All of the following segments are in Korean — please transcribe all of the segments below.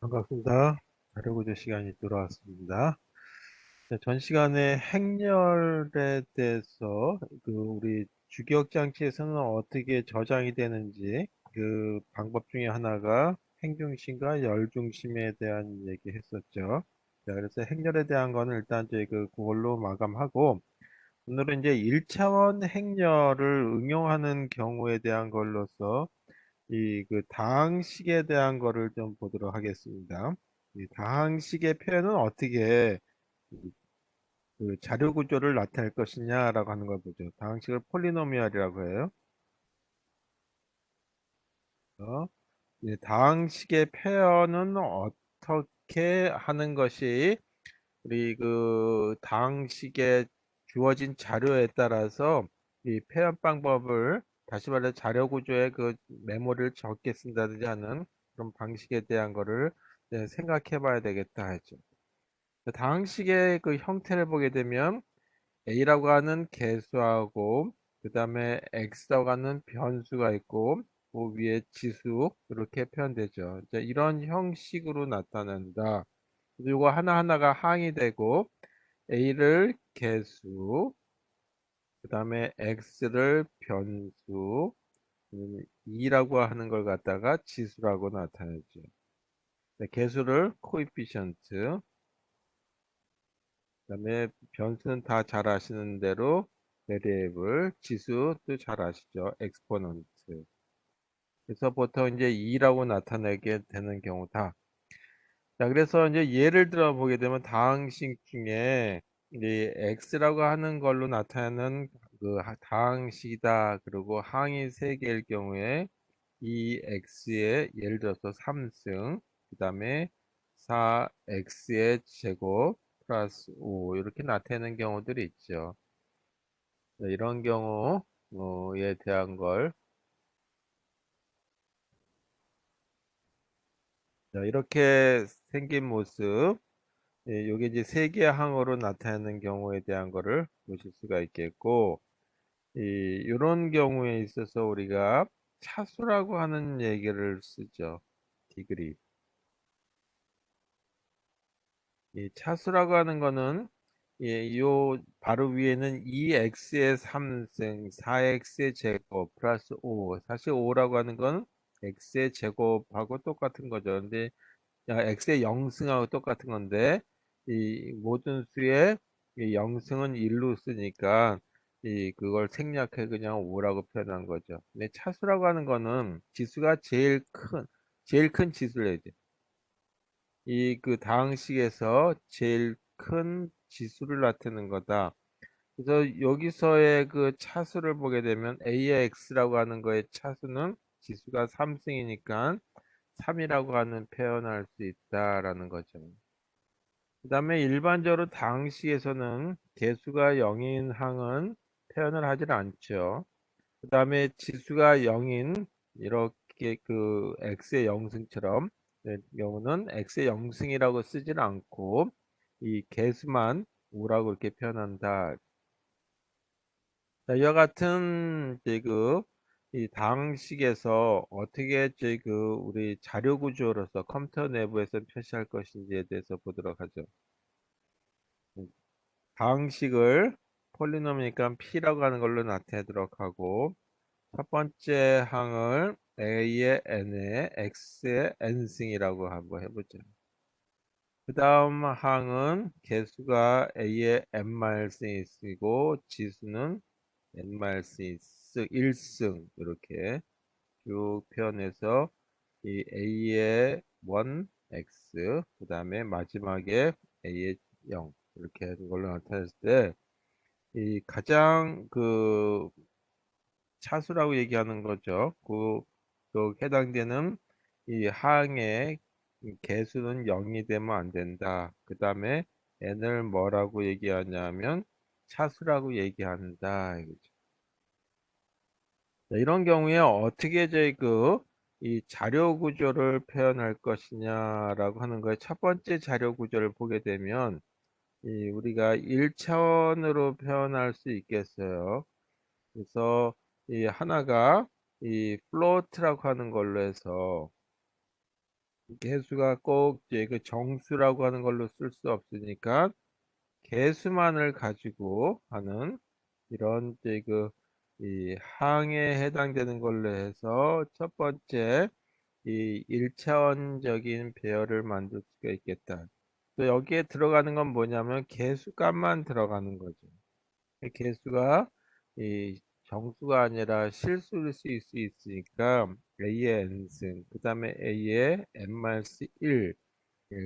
반갑습니다. 자료구조 시간이 돌아왔습니다. 네, 전 시간에 행렬에 대해서 우리 주기억 장치에서는 어떻게 저장이 되는지 그 방법 중에 하나가 행중심과 열중심에 대한 얘기 했었죠. 자, 그래서 행렬에 대한 거는 일단 저희 그걸로 마감하고 오늘은 이제 1차원 행렬을 응용하는 경우에 대한 걸로서 다항식에 대한 거를 좀 보도록 하겠습니다. 이 다항식의 표현은 어떻게 자료 구조를 나타낼 것이냐라고 하는 걸 보죠. 다항식을 폴리노미얼이라고 해요. 다항식의 표현은 어떻게 하는 것이 우리 다항식에 주어진 자료에 따라서 이 표현 방법을 다시 말해 자료 구조에 메모를 적게 쓴다든지 하는 그런 방식에 대한 거를 이제 생각해 봐야 되겠다 하죠. 다항식의 그 형태를 보게 되면 A라고 하는 개수하고 그 다음에 X라고 하는 변수가 있고 그 위에 지수 이렇게 표현되죠. 이제 이런 형식으로 나타난다. 이거 하나하나가 항이 되고 A를 개수, 그 다음에 X를 변수, 2라고 하는 걸 갖다가 지수라고 나타내죠. 네, 개수를 코에피션트, 그 다음에 변수는 다 잘 아시는 대로 베리에이블, 지수도 잘 아시죠? 엑스포넌트. 그래서 보통 이제 2라고 나타내게 되는 경우다. 자, 그래서 이제 예를 들어 보게 되면 다항식 중에 이제 x라고 하는 걸로 나타내는 다항식이다. 그리고 항이 3개일 경우에 이 x의 예를 들어서 3승, 그 다음에 4x의 제곱 플러스 5 이렇게 나타내는 경우들이 있죠. 네, 이런 경우에 대한 걸 자, 이렇게 생긴 모습 요게 이제 세 개의 항으로 나타내는 경우에 대한 거를 보실 수가 있겠고, 이런 경우에 있어서 우리가 차수라고 하는 얘기를 쓰죠. 디그리. 이 차수라고 하는 거는 요 바로 위에는 2x의 3승, 4x의 제곱 플러스 5. 사실 5라고 하는 건 x의 제곱하고 똑같은 거죠. 근데 x의 0승하고 똑같은 건데 이 모든 수의 이 0승은 1로 쓰니까 그걸 생략해 그냥 5라고 표현한 거죠. 근데 차수라고 하는 거는 지수가 제일 큰 지수를 해야 돼. 다항식에서 제일 큰 지수를 나타내는 거다. 그래서 여기서의 그 차수를 보게 되면 a의 x라고 하는 거의 차수는 지수가 3승이니까 3이라고 하는 표현할 수 있다라는 거죠. 그 다음에 일반적으로 다항식에서는 개수가 0인 항은 표현을 하질 않죠. 그 다음에 지수가 0인 이렇게 x의 0승처럼 경우는 x의 0승이라고 쓰질 않고 이 개수만 5라고 이렇게 표현한다. 자, 이와 같은 이 다항식에서 어떻게 우리 자료 구조로서 컴퓨터 내부에서 표시할 것인지에 대해서 보도록 하죠. 다항식을 폴리노미니까 P라고 하는 걸로 나타내도록 하고 첫 번째 항을 A의 N에 X의 N승이라고 한번 해보죠. 그 다음 항은 개수가 A의 N말승이 쓰고 지수는 N말승이 1승 이렇게 쭉 표현해서 이 A의 1, X 그 다음에 마지막에 A의 0 이렇게 하는 걸로 나타냈을 때 이 가장 차수라고 얘기하는 거죠. 해당되는 이 항의 개수는 0이 되면 안 된다. 그 다음에 n을 뭐라고 얘기하냐면 차수라고 얘기한다. 이거죠. 자, 이런 경우에 어떻게 이 자료 구조를 표현할 것이냐라고 하는 거에 첫 번째 자료 구조를 보게 되면 우리가 1차원으로 표현할 수 있겠어요. 그래서 이 하나가 이 플로트라고 하는 걸로 해서 개수가 꼭 이제 그 정수라고 하는 걸로 쓸 수 없으니까 개수만을 가지고 하는 이런 이제 이 항에 해당되는 걸로 해서 첫 번째 이 1차원적인 배열을 만들 수가 있겠다. 또 여기에 들어가는 건 뭐냐면 개수값만 들어가는 거죠. 이 개수가 이 정수가 아니라 실수일 수 있으니까 A의 n승, 그 다음에 A의 n-1,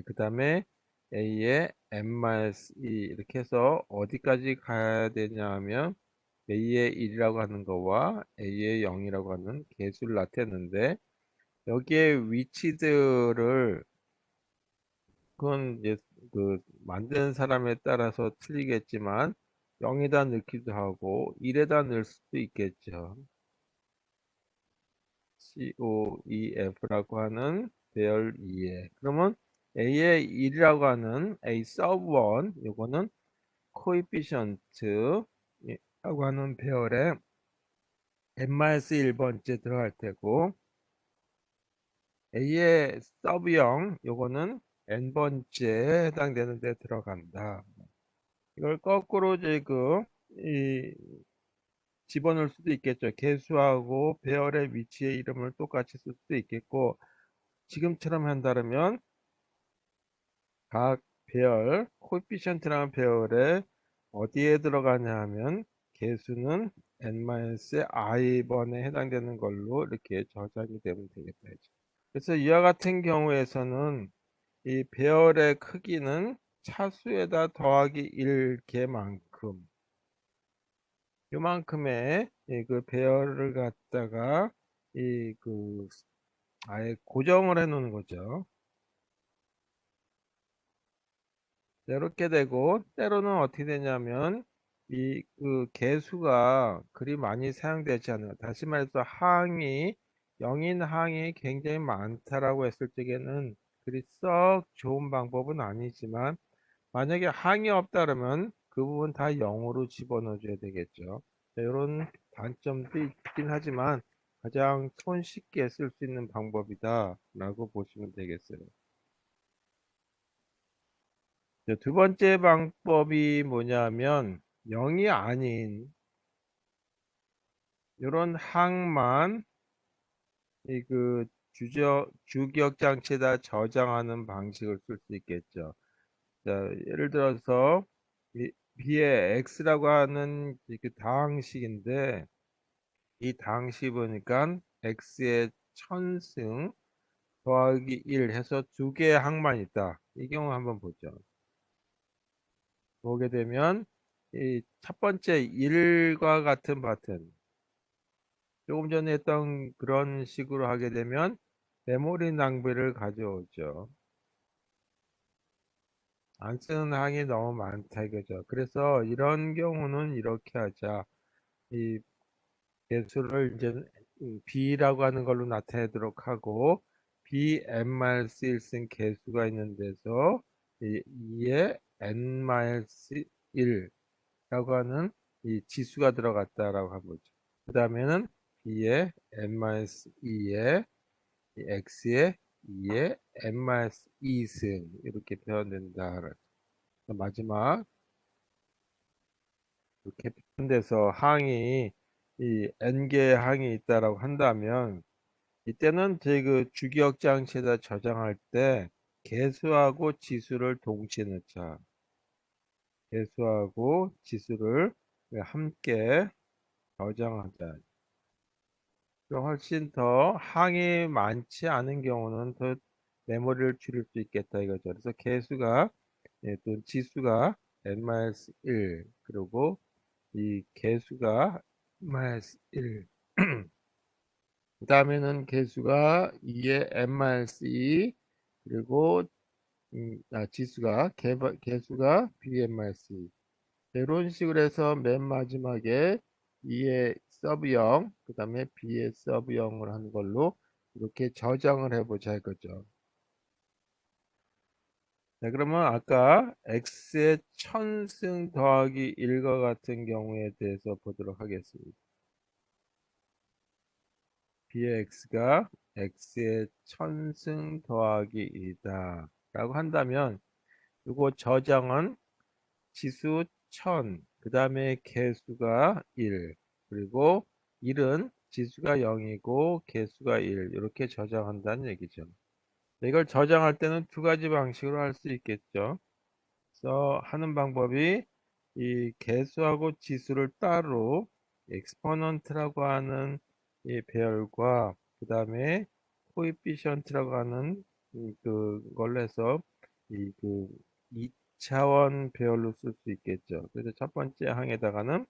그 다음에 A의 n-2 이렇게 해서 어디까지 가야 되냐 하면 A의 1이라고 하는 거와 A의 0이라고 하는 개수를 나타냈는데 여기에 위치들을 그건 이제 그 만드는 사람에 따라서 틀리겠지만 0에다 넣기도 하고 1에다 넣을 수도 있겠죠. COEF라고 하는 배열 2에 그러면 A의 1이라고 하는 A sub 1 요거는 coefficient라고 하는 배열에 n-1번째 들어갈 테고 A의 서브 0 요거는 n번째에 해당되는 데 들어간다. 이걸 거꾸로 이제 이 집어넣을 수도 있겠죠. 개수하고 배열의 위치의 이름을 똑같이 쓸 수도 있겠고 지금처럼 한다면 각 배열 코에피션트라는 배열에 어디에 들어가냐 하면 개수는 n-i번에 해당되는 걸로 이렇게 저장이 되면 되겠다. 그래서 이와 같은 경우에서는 이 배열의 크기는 차수에다 더하기 1개만큼 요만큼의 그 배열을 갖다가 아예 고정을 해 놓는 거죠. 이렇게 되고 때로는 어떻게 되냐면 이 개수가 그리 많이 사용되지 않아요. 다시 말해서 항이 영인 항이 굉장히 많다라고 했을 적에는 그리 썩 좋은 방법은 아니지만 만약에 항이 없다 그러면 그 부분 다 0으로 집어넣어 줘야 되겠죠. 이런 단점도 있긴 하지만 가장 손쉽게 쓸 수 있는 방법이다 라고 보시면 되겠어요. 이제 두 번째 방법이 뭐냐면 0이 아닌 이런 항만 주기억 장치에다 저장하는 방식을 쓸 수 있겠죠. 자, 예를 들어서 b의 x라고 하는 그 다항식인데 이 다항식 보니까 x의 천승 더하기 1 해서 두 개의 항만 있다. 이 경우 한번 보죠. 보게 되면 이 첫 번째 1과 같은 파트 조금 전에 했던 그런 식으로 하게 되면 메모리 낭비를 가져오죠. 안 쓰는 항이 너무 많다 이거죠. 그래서 이런 경우는 이렇게 하자. 이 개수를 이제 b라고 하는 걸로 나타내도록 하고 b-1 쓴 개수가 있는 데서 이 2에 n-1라고 하는 이 지수가 들어갔다라고 하보죠. 그 다음에는 b의 n-2에 x의 2에 n-2승 이렇게 표현된다. 마지막 이렇게 표현돼서 항이 이 n개의 항이 있다라고 한다면 이때는 제 주기억 장치에다 저장할 때 개수하고 지수를 동시에 넣자. 개수하고 지수를 함께 저장하자. 그럼 훨씬 더 항이 많지 않은 경우는 더 메모리를 줄일 수 있겠다 이거죠. 그래서 개수가 또 지수가 n-1 그리고 이 개수가 n-1 그 다음에는 개수가 2의 n-2 그리고 지수가 개수가 b-2 이런 식으로 해서 맨 마지막에 2의 서브 0 그 다음에 b의 서브 0을 하는 걸로 이렇게 저장을 해보자 이거죠. 네, 그러면 아까 x의 천승 더하기 1과 같은 경우에 대해서 보도록 하겠습니다. b의 x가 x의 천승 더하기 2다 라고 한다면 이거 저장은 지수 1000, 그 다음에 개수가 1, 그리고 1은 지수가 0이고 개수가 1 이렇게 저장한다는 얘기죠. 이걸 저장할 때는 두 가지 방식으로 할 수 있겠죠. 그래서 하는 방법이 이 개수하고 지수를 따로 엑스포넌트라고 하는 이 배열과 그 다음에 코에피션트라고 하는 그걸로 해서 이그 2차원 배열로 쓸 수 있겠죠. 그래서 첫 번째 항에다가는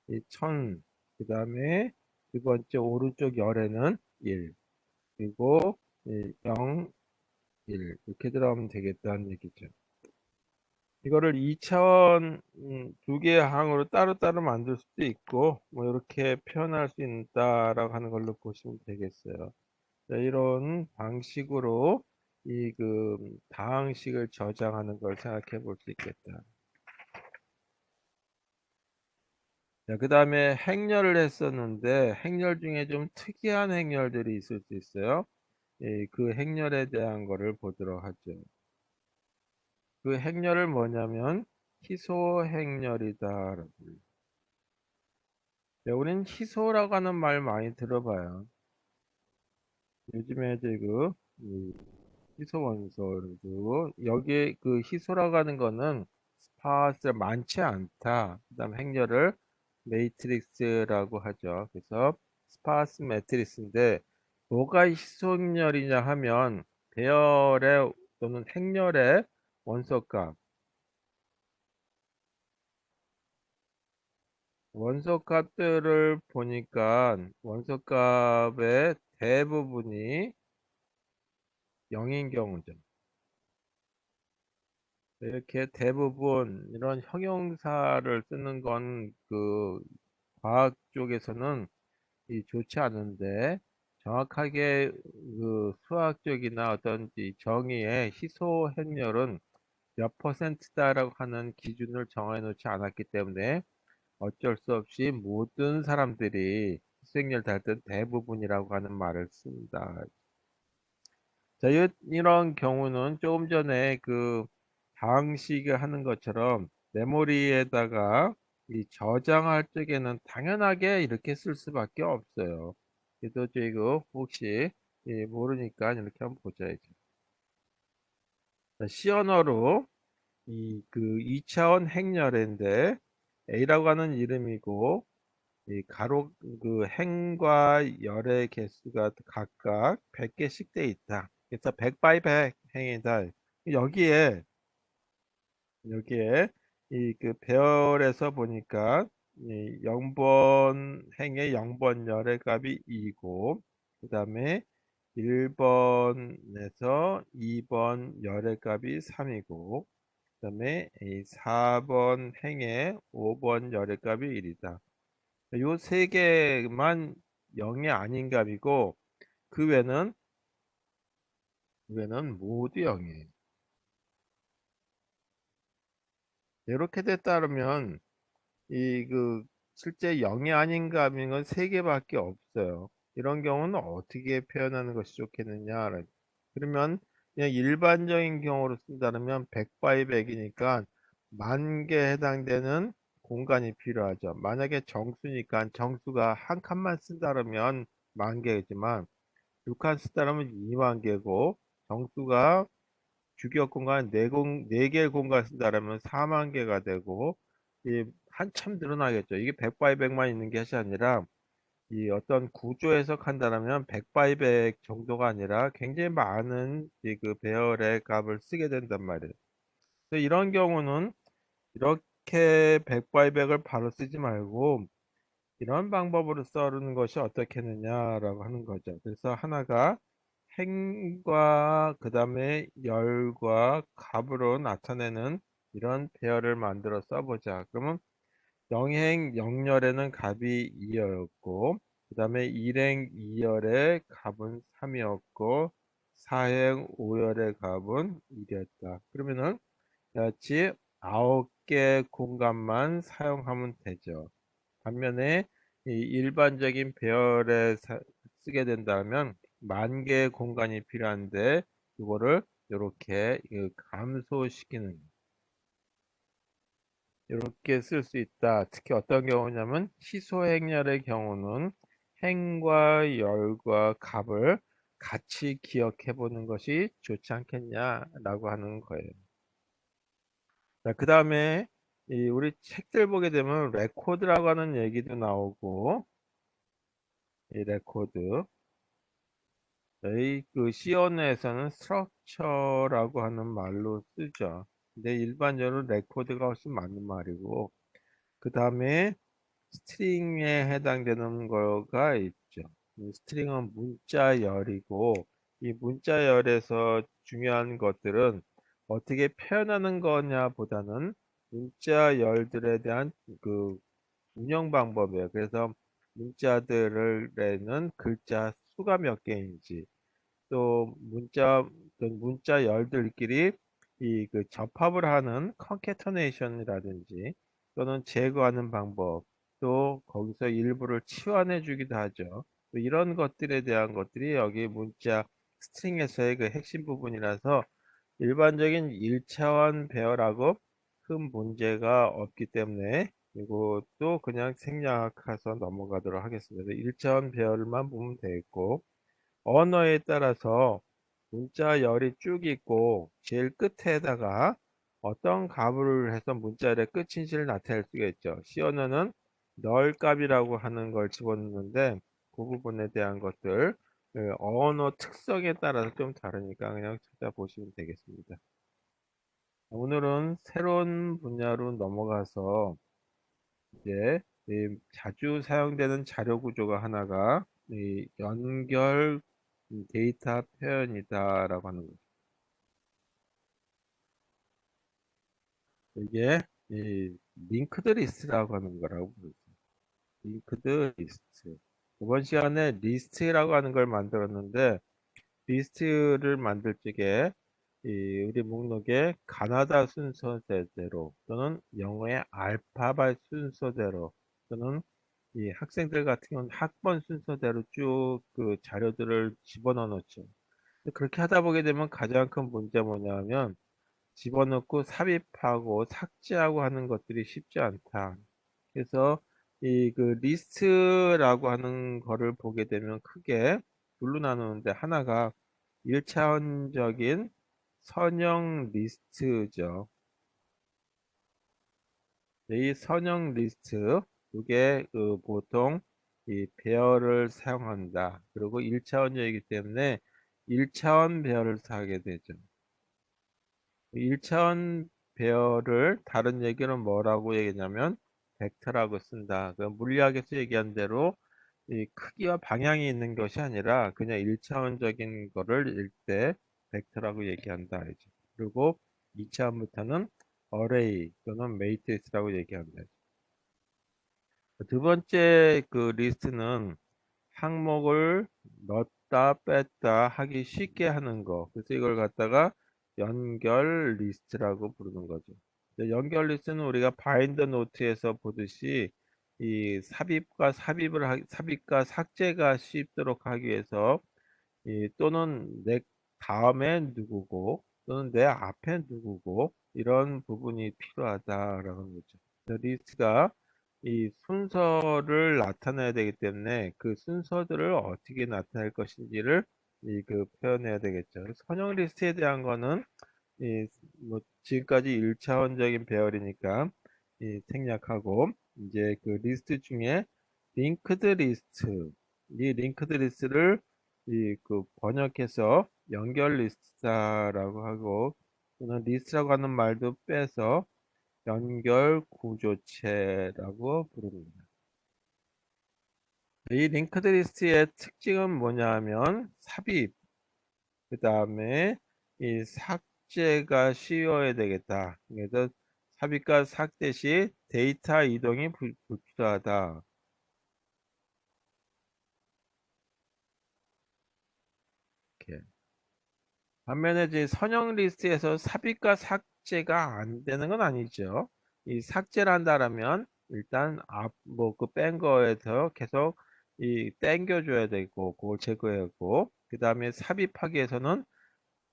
이 1000, 그 다음에 두 번째 오른쪽 열에는 1, 그리고 이 0, 1 이렇게 들어가면 되겠다는 얘기죠. 이거를 2차원 두 개의 항으로 따로따로 만들 수도 있고 뭐 이렇게 표현할 수 있다라고 하는 걸로 보시면 되겠어요. 자, 이런 방식으로 이 다항식을 저장하는 걸 생각해 볼 수 있겠다. 자, 그 다음에 행렬을 했었는데 행렬 중에 좀 특이한 행렬들이 있을 수 있어요. 그 행렬에 대한 거를 보도록 하죠. 그 행렬을 뭐냐면 희소 행렬이다. 네, 우린 희소라고 하는 말 많이 들어봐요. 요즘에 이제 이 희소 원소 그리고 여기에 그 희소라고 하는 거는 스파스가 많지 않다. 그다음 행렬을 매트릭스라고 하죠. 그래서 스파스 매트릭스인데 뭐가 희소 행렬이냐 하면 배열의 또는 행렬의 원소값 원소값들을 보니까 원소값의 대부분이 0인 경우죠. 이렇게 대부분 이런 형용사를 쓰는 건 과학 쪽에서는 좋지 않은데 정확하게 수학적이나 어떤 정의의 희소 행렬은 몇 퍼센트다라고 하는 기준을 정해 놓지 않았기 때문에 어쩔 수 없이 모든 사람들이 희소행렬 달 때 대부분이라고 하는 말을 씁니다. 자, 이런 경우는 조금 전에 방식을 하는 것처럼 메모리에다가 이 저장할 적에는 당연하게 이렇게 쓸 수밖에 없어요. 그래도 이거 혹시 모르니까 이렇게 한번 보자. 자, 시언어로 그 2차원 행렬인데 A라고 하는 이름이고 이 가로 행과 열의 개수가 각각 100개씩 돼 있다. 그래서 100 by 100 행이다. 여기에 여기에 배열에서 보니까 이 0번 행의 0번 열의 값이 2고 그다음에 1번에서 2번 열의 값이 3이고 그다음에 이 4번 행의 5번 열의 값이 1이다. 요 세 개만 0이 아닌 값이고 그 외는 모두 0이에요. 이렇게 됐다면 실제 0이 아닌 값인 건 세 개밖에 없어요. 이런 경우는 어떻게 표현하는 것이 좋겠느냐? 그러면 그냥 일반적인 경우로 쓴다면 100 by 100이니까 10,000개에 해당되는 공간이 필요하죠. 만약에 정수니까 정수가 한 칸만 쓴다면 10,000개지만 6칸 쓴다면 20,000개고 정수가 주기역 공간 4개의 공간 쓴다면 4만 개가 되고 한참 늘어나겠죠. 이게 100 바이 100만 있는 것이 아니라 이 어떤 구조 해석한다면 100 바이 100 정도가 아니라 굉장히 많은 배열의 값을 쓰게 된단 말이에요. 그래서 이런 경우는 이렇게 100 바이 100을 바로 쓰지 말고 이런 방법으로 써는 것이 어떻겠느냐라고 하는 거죠. 그래서 하나가 행과 그 다음에 열과 값으로 나타내는 이런 배열을 만들어 써보자. 그러면 영행 0열에는 값이 2였고 그 다음에 일행 2열의 값은 3이었고 사행 5열의 값은 1이었다. 그러면은 같이 9개 공간만 사용하면 되죠. 반면에 이 일반적인 배열에 쓰게 된다면 만 개의 공간이 필요한데 이거를 이렇게 감소시키는 이렇게 쓸 수 있다. 특히 어떤 경우냐면 희소행렬의 경우는 행과 열과 값을 같이 기억해 보는 것이 좋지 않겠냐라고 하는 거예요. 자, 그 다음에 우리 책들 보게 되면 레코드라고 하는 얘기도 나오고 이 레코드 저희 그 C 언어에서는 스트럭처라고 하는 말로 쓰죠. 근데 일반적으로 레코드가 훨씬 맞는 말이고 그 다음에 스트링에 해당되는 거가 있죠. 이 스트링은 문자열이고 이 문자열에서 중요한 것들은 어떻게 표현하는 거냐 보다는 문자열들에 대한 그 운영 방법이에요. 그래서 문자들에는 글자 수가 몇 개인지 또 문자 열들끼리 이 그 접합을 하는 컨캐터네이션이라든지 또는 제거하는 방법 또 거기서 일부를 치환해 주기도 하죠. 또 이런 것들에 대한 것들이 여기 문자 스트링에서의 그 핵심 부분이라서 일반적인 1차원 배열하고 큰 문제가 없기 때문에 이것도 그냥 생략해서 넘어가도록 하겠습니다. 1차원 배열만 보면 되겠고 언어에 따라서 문자열이 쭉 있고 제일 끝에다가 어떤 값을 해서 문자열의 끝인지를 나타낼 수가 있죠. C 언어는 널 값이라고 하는 걸 집어넣는데 그 부분에 대한 것들 언어 특성에 따라서 좀 다르니까 그냥 찾아보시면 되겠습니다. 오늘은 새로운 분야로 넘어가서 이제 이 자주 사용되는 자료 구조가 하나가 이 연결 데이터 표현이다라고 하는 거죠. 이게 이 링크드 리스트라고 하는 거라고 부르죠. 링크드 리스트. 이번 시간에 리스트라고 하는 걸 만들었는데 리스트를 만들 적에 이 우리 목록에 가나다 순서대로 또는 영어의 알파벳 순서대로 또는 이 학생들 같은 경우는 학번 순서대로 쭉 그 자료들을 집어넣어 놓죠. 그렇게 하다 보게 되면 가장 큰 문제 뭐냐면 집어넣고 삽입하고 삭제하고 하는 것들이 쉽지 않다. 그래서 이 그 리스트라고 하는 거를 보게 되면 크게 둘로 나누는데 하나가 1차원적인 선형 리스트죠. 이 선형 리스트 이게 그 보통 이 배열을 사용한다. 그리고 1차원적이기 때문에 1차원 배열을 사용하게 되죠. 1차원 배열을 다른 얘기는 뭐라고 얘기냐면 벡터라고 쓴다. 그 물리학에서 얘기한 대로 이 크기와 방향이 있는 것이 아니라 그냥 1차원적인 거를 읽 때 벡터라고 얘기한다. 이제. 그리고 2차원부터는 어레이 또는 매트리스라고 얘기한다. 두 번째 그 리스트는 항목을 넣었다 뺐다 하기 쉽게 하는 거. 그래서 이걸 갖다가 연결 리스트라고 부르는 거죠. 연결 리스트는 우리가 바인더 노트에서 보듯이 이 삽입과 삭제가 쉽도록 하기 위해서 또는 내 다음에 누구고 또는 내 앞에 누구고 이런 부분이 필요하다라는 거죠. 리스트가 이 순서를 나타내야 되기 때문에 그 순서들을 어떻게 나타낼 것인지를 그 표현해야 되겠죠. 선형 리스트에 대한 거는 뭐 지금까지 1차원적인 배열이니까 생략하고 이제 그 리스트 중에 링크드 리스트 이 링크드 리스트를 그 번역해서 연결 리스트라고 하고 또는 리스트라고 하는 말도 빼서 연결 구조체라고 부릅니다. 이 링크드 리스트의 특징은 뭐냐면 삽입, 그 다음에 이 삭제가 쉬워야 되겠다. 그래서 삽입과 삭제 시 데이터 이동이 불필요하다. 이렇게. 반면에 이제 선형 리스트에서 삽입과 삭제가 안 되는 건 아니죠. 이 삭제를 한다라면 일단 뭐 그 뺀 거에서 계속 땡겨줘야 되고 그걸 제거하고 그 다음에 삽입하기에서는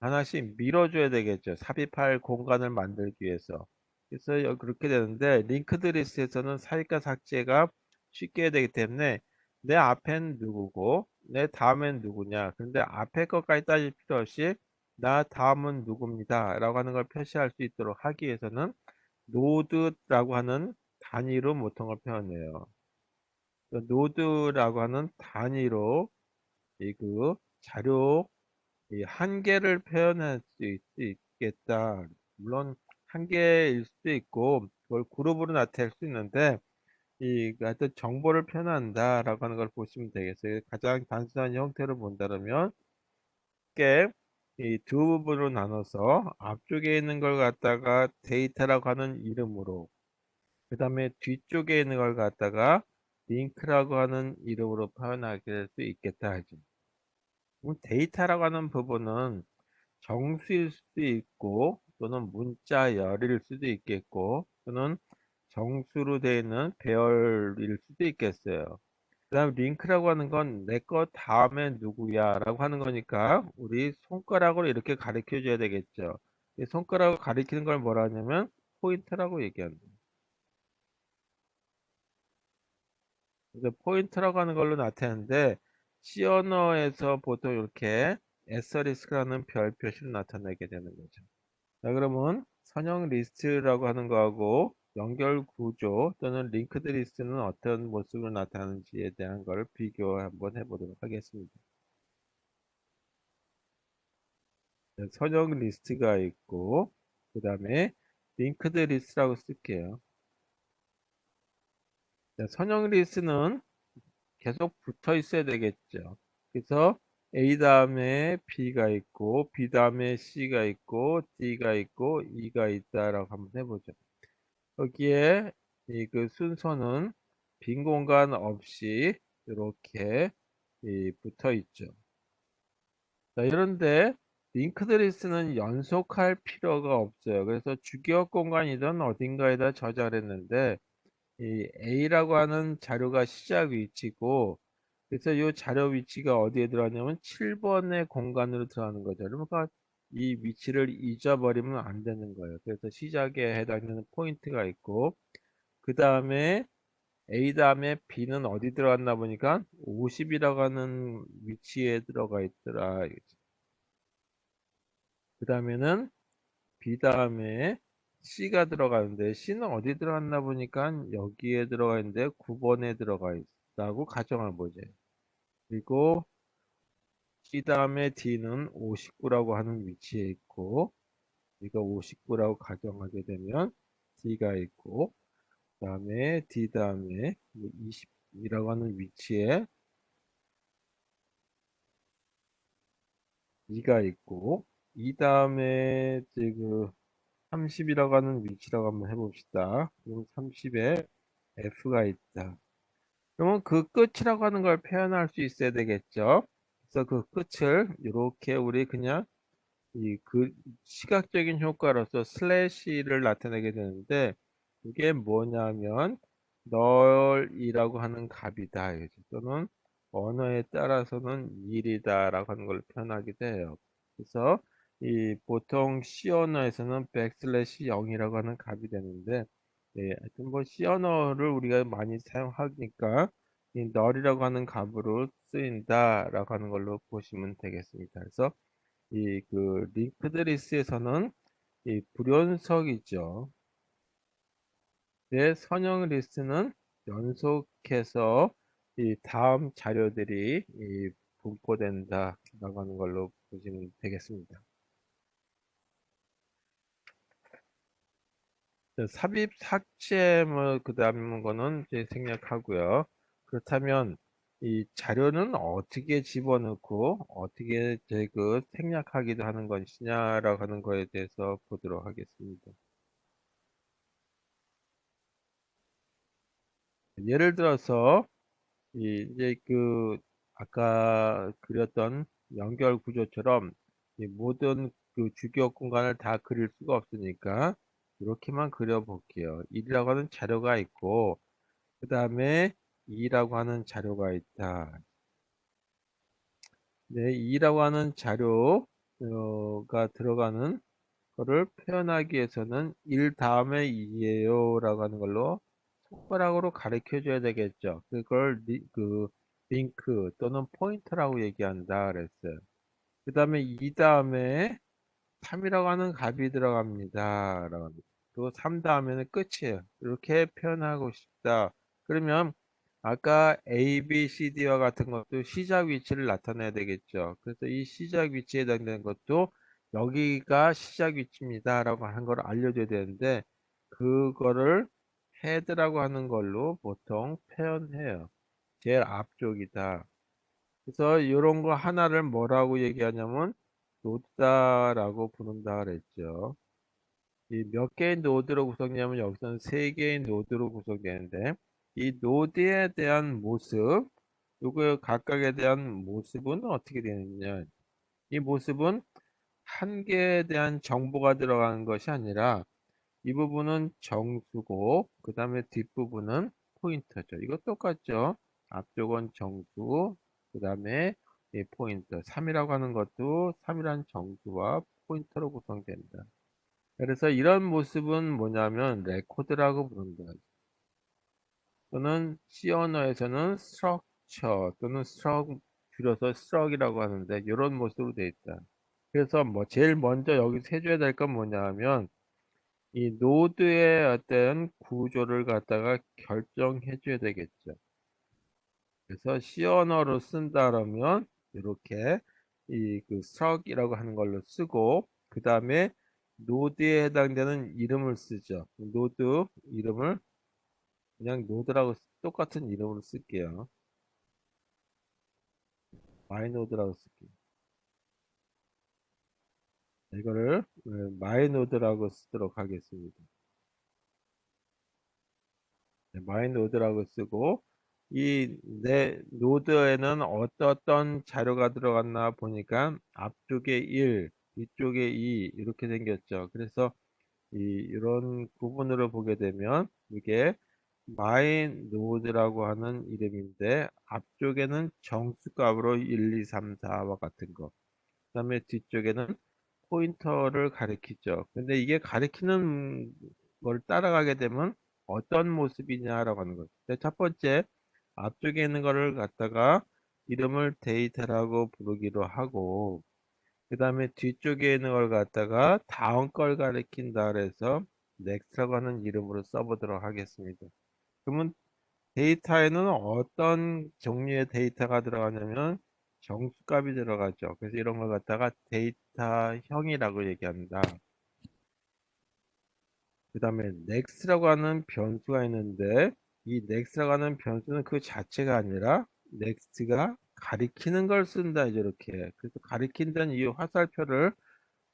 하나씩 밀어줘야 되겠죠. 삽입할 공간을 만들기 위해서. 그래서 그렇게 되는데 링크드 리스트에서는 삽입과 삭제가 쉽게 되기 때문에 내 앞엔 누구고 내 다음엔 누구냐. 그런데 앞에 것까지 따질 필요 없이 나 다음은 누굽니다 라고 하는 걸 표시할 수 있도록 하기 위해서는 노드라고 하는 단위로 모통을 표현해요. 노드라고 하는 단위로 이 그 자료 이 한계를 표현할 수 있겠다. 물론 한계일 수도 있고 그걸 그룹으로 나타낼 수 있는데 이 하여튼 정보를 표현한다라고 하는 걸 보시면 되겠어요. 가장 단순한 형태로 본다면 쉽게 이 두 부분으로 나눠서 앞쪽에 있는 걸 갖다가 데이터라고 하는 이름으로 그 다음에 뒤쪽에 있는 걸 갖다가 링크라고 하는 이름으로 표현하게 될 수 있겠다 하죠. 데이터라고 하는 부분은 정수일 수도 있고 또는 문자열일 수도 있겠고 또는 정수로 되어 있는 배열일 수도 있겠어요. 그 다음 링크라고 하는 건 내 거 다음에 누구야 라고 하는 거니까 우리 손가락으로 이렇게 가르쳐 줘야 되겠죠. 이 손가락으로 가리키는 걸 뭐라 하냐면 포인트라고 얘기합니다. 그래서 포인트라고 하는 걸로 나타내는데 C 언어에서 보통 이렇게 에서리스크라는 별 표시로 나타내게 되는 거죠. 자, 그러면 선형 리스트라고 하는 거하고 연결 구조 또는 링크드 리스트는 어떤 모습으로 나타나는지에 대한 걸 비교 한번 해보도록 하겠습니다. 자, 선형 리스트가 있고 그 다음에 링크드 리스트라고 쓸게요. 자, 선형 리스트는 계속 붙어 있어야 되겠죠. 그래서 A 다음에 B가 있고 B 다음에 C가 있고 D가 있고 E가 있다라고 한번 해보죠. 여기에 이 그 순서는 빈 공간 없이 이렇게 붙어 있죠. 자, 이런데 링크드 리스트는 연속할 필요가 없어요. 그래서 주기억 공간이든 어딘가에다 저장했는데 이 A라고 하는 자료가 시작 위치고 그래서 이 자료 위치가 어디에 들어가냐면 7번의 공간으로 들어가는 거죠. 그러니까 이 위치를 잊어버리면 안 되는 거예요. 그래서 시작에 해당되는 포인트가 있고 그 다음에 A 다음에 B는 어디 들어갔나 보니까 50이라고 하는 위치에 들어가 있더라. 그 다음에는 B 다음에 C가 들어가는데 C는 어디 들어갔나 보니까 여기에 들어가 있는데 9번에 들어가 있다고 가정을 보죠. 그리고 C 다음에 D는 59라고 하는 위치에 있고 이거 59라고 가정하게 되면 D가 있고 그 다음에 D 다음에 20이라고 하는 위치에 2가 있고 이 다음에 지금 30이라고 하는 위치라고 한번 해봅시다. 그럼 30에 F가 있다. 그러면 그 끝이라고 하는 걸 표현할 수 있어야 되겠죠. 그래서 그 끝을 이렇게 우리 그냥 이 그 시각적인 효과로서 슬래시를 나타내게 되는데 이게 뭐냐면 널이라고 하는 값이다. 또는 언어에 따라서는 1이다라고 하는 걸 표현하기도 해요. 그래서 이 보통 C 언어에서는 백슬래시 0이라고 하는 값이 되는데 하여튼 뭐 C 언어를 우리가 많이 사용하니까 이 널이라고 하는 값으로 쓰인다라고 하는 걸로 보시면 되겠습니다. 그래서 이 그 링크드 리스트에서는 이 불연속이죠. 내 선형 리스트는 연속해서 이 다음 자료들이 분포된다라고 하는 걸로 보시면 되겠습니다. 삽입 삭제 뭐 그다음 거는 이제 생략하고요. 그렇다면 이 자료는 어떻게 집어넣고 어떻게 그 생략하기도 하는 것이냐라고 하는 거에 대해서 보도록 하겠습니다. 예를 들어서 이제 그 아까 그렸던 연결 구조처럼 이 모든 그 주기억 공간을 다 그릴 수가 없으니까 이렇게만 그려 볼게요. 1이라고 하는 자료가 있고 그 다음에 2라고 하는 자료가 있다. 네, 2라고 하는 자료가 들어가는 거를 표현하기 위해서는 1 다음에 2예요 라고 하는 걸로 손가락으로 가르쳐 줘야 되겠죠. 그걸 링크 또는 포인터라고 얘기한다 그랬어요. 그 다음에 2 다음에 3이라고 하는 값이 들어갑니다. 라고 합니다. 그리고 3 다음에는 끝이에요. 이렇게 표현하고 싶다. 그러면 아까 A, B, C, D와 같은 것도 시작 위치를 나타내야 되겠죠. 그래서 이 시작 위치에 해당되는 것도 여기가 시작 위치입니다. 라고 하는 걸 알려줘야 되는데 그거를 헤드라고 하는 걸로 보통 표현해요. 제일 앞쪽이다. 그래서 이런 거 하나를 뭐라고 얘기하냐면 노드다라고 부른다 그랬죠. 이 몇 개의 노드로 구성되냐면 여기서는 세 개의 노드로 구성되는데 이 노드에 대한 모습, 요거 각각에 대한 모습은 어떻게 되느냐? 이 모습은 한 개에 대한 정보가 들어가는 것이 아니라 이 부분은 정수고 그 다음에 뒷부분은 포인터죠. 이거 똑같죠. 앞쪽은 정수 그 다음에 이 포인터 3이라고 하는 것도 3이라는 정수와 포인터로 구성된다. 그래서 이런 모습은 뭐냐면 레코드라고 부른다. 또는 C 언어에서는 structure 또는 줄여서 struc이라고 하는데 이런 모습으로 되어 있다. 그래서 뭐 제일 먼저 여기서 해줘야 될 건 뭐냐 하면 이 노드의 어떤 구조를 갖다가 결정해 줘야 되겠죠. 그래서 C 언어로 쓴다 그러면 이렇게 그 struct이라고 하는 걸로 쓰고 그 다음에 노드에 해당되는 이름을 쓰죠. 노드 이름을 그냥 노드라고 똑같은 이름으로 쓸게요. 마이노드라고 쓸게요. 이거를 마이노드라고 쓰도록 하겠습니다. 마이노드라고 쓰고 이 내 노드에는 어떤 자료가 들어갔나 보니까 앞쪽에 1, 뒤쪽에 2 이렇게 생겼죠. 그래서 이런 구분으로 보게 되면 이게 마이노드라고 하는 이름인데 앞쪽에는 정수값으로 1, 2, 3, 4와 같은 거. 그다음에 뒤쪽에는 포인터를 가리키죠. 근데 이게 가리키는 걸 따라가게 되면 어떤 모습이냐라고 하는 거죠. 첫 번째, 앞쪽에 있는 거를 갖다가 이름을 데이터라고 부르기로 하고, 그 다음에 뒤쪽에 있는 걸 갖다가 다음 걸 가리킨다 그래서 next라고 하는 이름으로 써보도록 하겠습니다. 그러면 데이터에는 어떤 종류의 데이터가 들어가냐면 정수값이 들어가죠. 그래서 이런 걸 갖다가 데이터형이라고 얘기합니다. 그 다음에 next라고 하는 변수가 있는데 이 next라고 하는 변수는 그 자체가 아니라 next가 가리키는 걸 쓴다 이렇게. 그래서 가리킨다는 이 화살표를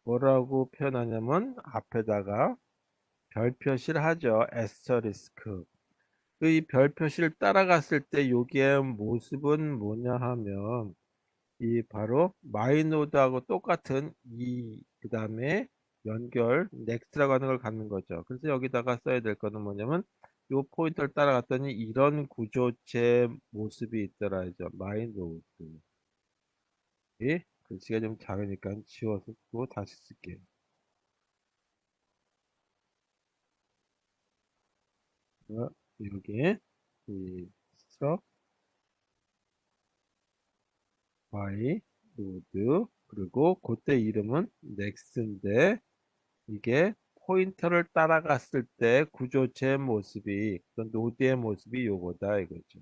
뭐라고 표현하냐면 앞에다가 별 표시를 하죠. 에스터리스크. 이 별 표시를 따라갔을 때 여기에 모습은 뭐냐 하면 이 바로 마이노드하고 똑같은 그 다음에 연결 넥스트라고 하는 걸 갖는 거죠. 그래서 여기다가 써야 될 거는 뭐냐면 이 포인트를 따라갔더니 이런 구조체 모습이 있더라죠. 마이노드. 이 글씨가 좀 작으니까 지워서 또 다시 쓸게요. 여기에 이 스트럭 y 노드 그리고 그때 이름은 넥스트인데 이게 포인터를 따라갔을 때 구조체 모습이 그 노드의 모습이 요거다 이거죠.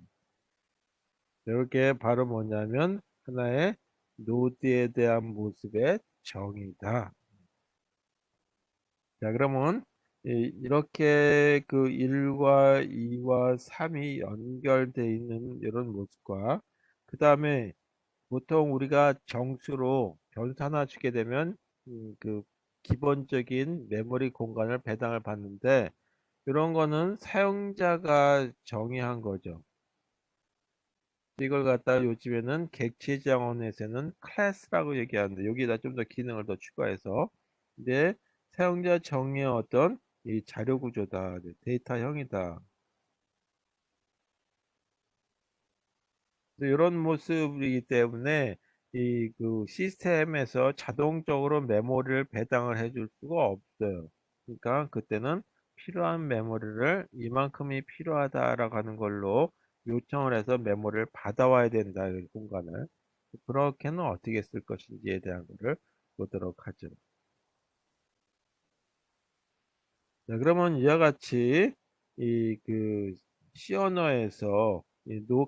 이렇게 바로 뭐냐면 하나의 노드에 대한 모습의 정의다. 자 그러면 이렇게 그 1과 2와 3이 연결되어 있는 이런 모습과 그 다음에 보통 우리가 정수로 변수 하나 주게 되면 그 기본적인 메모리 공간을 배당을 받는데 이런 거는 사용자가 정의한 거죠. 이걸 갖다 요즘에는 객체 자원에서는 클래스라고 얘기하는데 여기다 좀 더 기능을 더 추가해서 이제 사용자 정의의 어떤 이 자료 구조다, 데이터형이다. 이런 모습이기 때문에 그 시스템에서 자동적으로 메모리를 배당을 해줄 수가 없어요. 그러니까 그때는 필요한 메모리를 이만큼이 필요하다라고 하는 걸로 요청을 해서 메모리를 받아와야 된다, 이 공간을. 그렇게는 어떻게 쓸 것인지에 대한 것을 보도록 하죠. 자, 그러면 이와 같이 C 언어에서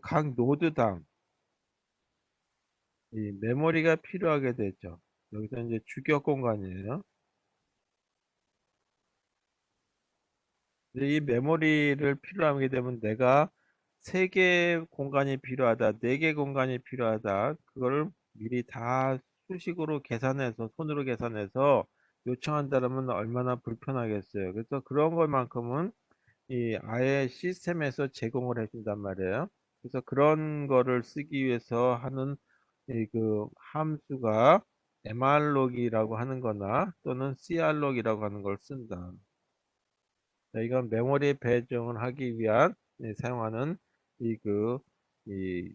각 노드당 이 메모리가 필요하게 되죠. 여기서 이제 주격 공간이에요. 근데 이 메모리를 필요하게 되면 내가 3개 공간이 필요하다, 4개 공간이 필요하다, 그거를 미리 다 수식으로 계산해서, 손으로 계산해서 요청한다면 얼마나 불편하겠어요. 그래서 그런 것만큼은 아예 시스템에서 제공을 해준단 말이에요. 그래서 그런 거를 쓰기 위해서 하는 그 함수가 mrlog이라고 하는 거나 또는 crlog이라고 하는 걸 쓴다. 자, 이건 메모리 배정을 하기 위한 사용하는